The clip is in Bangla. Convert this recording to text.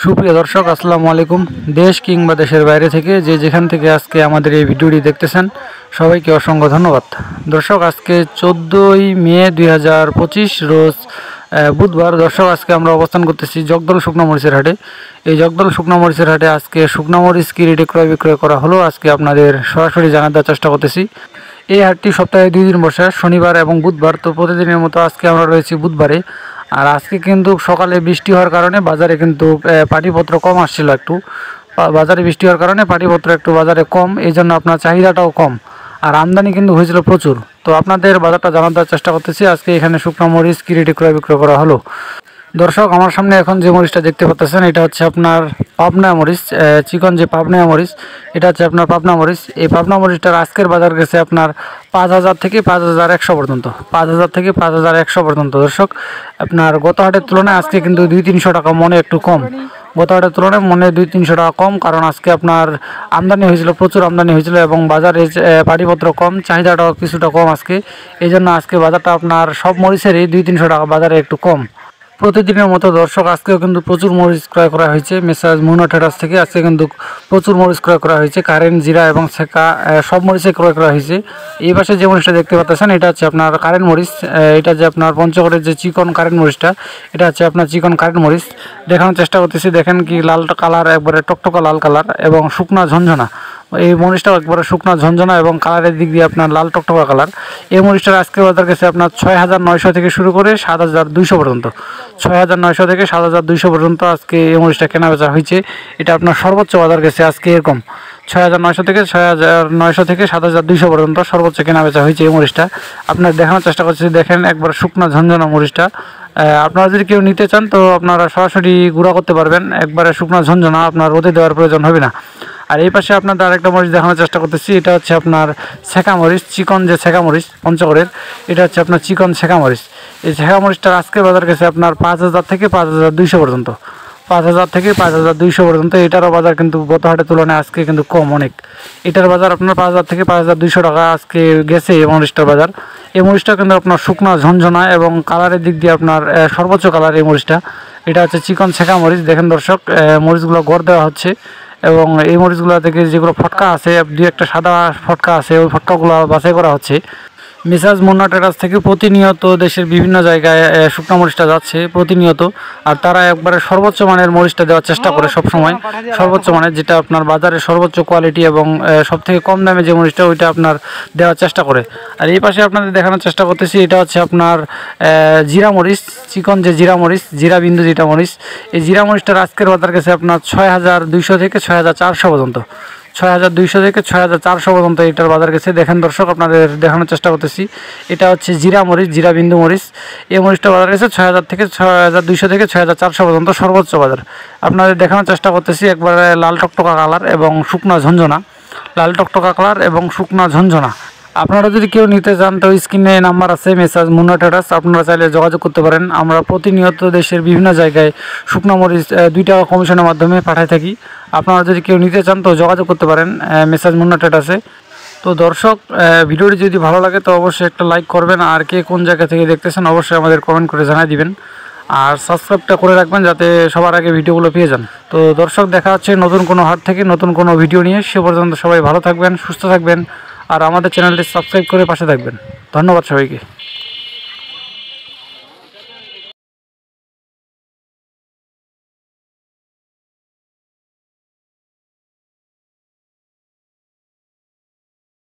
সুপ্রিয় দর্শক আসসালামু আলাইকুম। দেশ কিংবা দেশের বাইরে থেকে যে যেখান থেকে আজকে আমাদের এই ভিডিওটি দেখতেছেন সবাইকে অসংখ্য ধন্যবাদ। দর্শক আজকে 14ই মে 2025 রোজ বুধবার। দর্শক আজকে আমরা অবস্থান করতেছি জগদল শুকনো মরিচের হাটে। এই জগদল শুকনো মরিচের হাটে আজকে শুকনো মরিচ কি রেটে ক্রয় বিক্রয় করা হলো আজকে আপনাদের সরাসরি জানার দেওয়ার চেষ্টা করতেছি। এই হাটটি সপ্তাহে 2 দিন বসে, শনিবার এবং বুধবার। তো প্রতিদিনের মতো আজকে আমরা রয়েছি বুধবারে। আর আজকে কিন্তু সকালে বৃষ্টি হওয়ার কারণে বাজারে কিন্তু পাটিপত্র কম আসছিল, একটু বাজারে বৃষ্টি হওয়ার কারণে পাটিপত্র একটু বাজারে কম, এই জন্য আপনার চাহিদাটাও কম আর আমদানি কিন্তু হয়েছিল প্রচুর। তো আপনাদের বাজারটা জানার দেওয়ার চেষ্টা করতেছি আজকে এখানে শুকনো মরিচ কি রেটে ক্রয় বিক্রয় করা হলো। দর্শক আমার সামনে এখন যে মরিচটা দেখতে পাচ্ছেন এটা হচ্ছে আপনার পাবনা মরিচ, চিকন যে পাবনা মরিচ, এটা হচ্ছে আপনার পাবনা মরিচ। এই পাবনা মরিচটার আজকের বাজার গেছে আপনার 5,000 থেকে 5,100 পর্যন্ত, 5,000 থেকে 5,100 পর্যন্ত। দর্শক আপনার গত হাটের তুলনায় আজকে কিন্তু 200-300 টাকা মনে একটু কম, গত হাটের তুলনায় মনে 200-300 টাকা কম, কারণ আজকে আপনার আমদানি হয়েছিল, প্রচুর আমদানি হয়েছিল এবং বাজারে পাটিপত্র কম, চাহিদাটাও কিছুটা কম আজকে, এই জন্য আজকে বাজারটা আপনার সব মরিচেরই 200-300 টাকা বাজারে একটু কম। প্রতিদিনের মতো দর্শক আজকেও কিন্তু প্রচুর মরিচ ক্রয় করা হয়েছে মেসাজ মুন্না ট্রেডার্স থেকে। আজকে কিন্তু প্রচুর মরিচ ক্রয় করা হয়েছে, কারেন্ট, জিরা এবং সেকা সব মরিচে ক্রয় করা হয়েছে। এই পাশে যে মরিচটা দেখতে পাচ্ছেন এটা হচ্ছে আপনার কারেন্ট মরিচ, এটা যে আপনার পঞ্চগড়ের যে চিকন কারেন্ট মরিচটা, এটা হচ্ছে আপনার চিকন কারেন্ট মরিচ। দেখানোর চেষ্টা করতেছি, দেখেন কি লাল কালার, একবারে টকটকা লাল কালার এবং শুকনা ঝনঝনা। এই মরিচটাও একবারে শুকনা ঝনঝনা এবং কালারের দিক দিয়ে আপনার লাল টকটকা কালার। এই মরিচটার আজকে বাজার গেছে আপনার 6,900 থেকে শুরু করে 7,200 পর্যন্ত, 6,900 থেকে 7,200 পর্যন্ত আজকে এই মরিচটা কেনা বেচা হয়েছে। এটা আপনার সর্বোচ্চ বাজার গেছে আজকে এরকম 6,900 থেকে 7,200 পর্যন্ত সর্বোচ্চ কেনা বেচা হয়েছে এই মরিচটা। আপনার দেখানোর চেষ্টা করছি, দেখেন একবার শুকনা ঝনঝনা মরিচটা। আপনারা যদি কেউ নিতে চান তো আপনারা সরাসরি গুঁড়া করতে পারবেন, একবারে শুকনা ঝনঝনা, আপনার রোদে দেওয়ার প্রয়োজন হবে না। আর এই পাশে আপনাদের আরেকটা মরিচ দেখানোর চেষ্টা করতেছি, এটা হচ্ছে আপনার ছেঁকা মরিচ, চিকন যে ছেঁকা মরিচ পঞ্চগড়ের, এটা হচ্ছে আপনার চিকন ছেঁকা মরিচ। এই ছেঁকা মরিচটার আজকের বাজার গেছে আপনার 5,000 থেকে 5,200 পর্যন্ত, 5,000 থেকে 5,200 পর্যন্ত। এটারও বাজার কিন্তু গত হাটের তুলনায় আজকে কিন্তু কম অনেক। এটার বাজার আপনার 5,000 থেকে 5,200 টাকা আজকে গেছে এই মরিচটার বাজার। এই মরিচটা কিন্তু আপনার শুকনো ঝনঝনা এবং কালারের দিক দিয়ে আপনার সর্বোচ্চ কালার এই মরিচটা। এটা হচ্ছে চিকন ছেঁকা মরিচ। দেখেন দর্শক মরিচগুলো গড় দেওয়া হচ্ছে এবং এই মরিচগুলো থেকে যেগুলো ফটকা আছে, 2-1টা সাদা ফটকা আছে, ওই ফটকাগুলো বাছাই করা হচ্ছে। মেসাজ মুন্না ট্রেডার্স থেকে প্রতিনিয়ত দেশের বিভিন্ন জায়গায় শুকনো মরিচটা যাচ্ছে প্রতিনিয়ত, আর তারা একবারে সর্বোচ্চ মানের মরিচটা দেওয়ার চেষ্টা করে সবসময়, সর্বোচ্চ মানের, যেটা আপনার বাজারে সর্বোচ্চ কোয়ালিটি এবং সবথেকে কম দামে যে মরিচটা ওইটা আপনার দেওয়ার চেষ্টা করে। আর এই পাশে আপনাদের দেখানোর চেষ্টা করতেছি, এটা হচ্ছে আপনার জিরা মরিচ, চিকন যে জিরা মরিচ, জিরা বিন্দু যেটা মরিচ। এই জিরা মরিচটার আজকের বাজার গেছে আপনার 6,200 থেকে 6,400 পর্যন্ত, 6,200 থেকে 6,400 পর্যন্ত এটার বাজার গেছে। দেখেন দর্শক আপনাদের দেখানোর চেষ্টা করতেছি, এটা হচ্ছে জিরা মরিচ, জিরা বিন্দু মরিচ। এই মরিচটা বাজার গেছে 6,000 থেকে 6,200 থেকে 6,400 পর্যন্ত সর্বোচ্চ বাজার। আপনাদের দেখানোর চেষ্টা করতেছি একবারে লাল টকটকা কালার এবং শুকনা ঝনঝনা, লাল টকটকা কালার এবং শুকনা ঝনঝনা। আপনারা যদি কেউ নিতে চান তো স্ক্রিনে নাম্বার আছে মেসাজ মুন্না ট্রেডার্স, আপনারা চাইলে যোগাযোগ করতে পারেন। আমরা প্রতিনিয়ত দেশের বিভিন্ন জায়গায় শুকনো মরিচ 2 টাকা কমিশনের মাধ্যমে পাঠাই থাকি। আপনারা যদি কেউ নিতে চান তো যোগাযোগ করতে পারেন মেসাজ মুন্না ট্রেডার্সে। তো দর্শক ভিডিওটি যদি ভালো লাগে তো অবশ্যই একটা লাইক করবেন, আর কে কোন জায়গা থেকে দেখতেছেন অবশ্যই আমাদের কমেন্ট করে জানিয়ে দিবেন, আর সাবস্ক্রাইবটা করে রাখবেন যাতে সবার আগে ভিডিওগুলো পেয়ে যান। তো দর্শক দেখা হচ্ছে নতুন কোনো হাট থেকে নতুন কোনো ভিডিও নিয়ে। সে পর্যন্ত সবাই ভালো থাকবেন, সুস্থ থাকবেন, আর আমাদের চ্যানেলটি সাবস্ক্রাইব করে পাশে থাকবেন। ধন্যবাদ সবাইকে।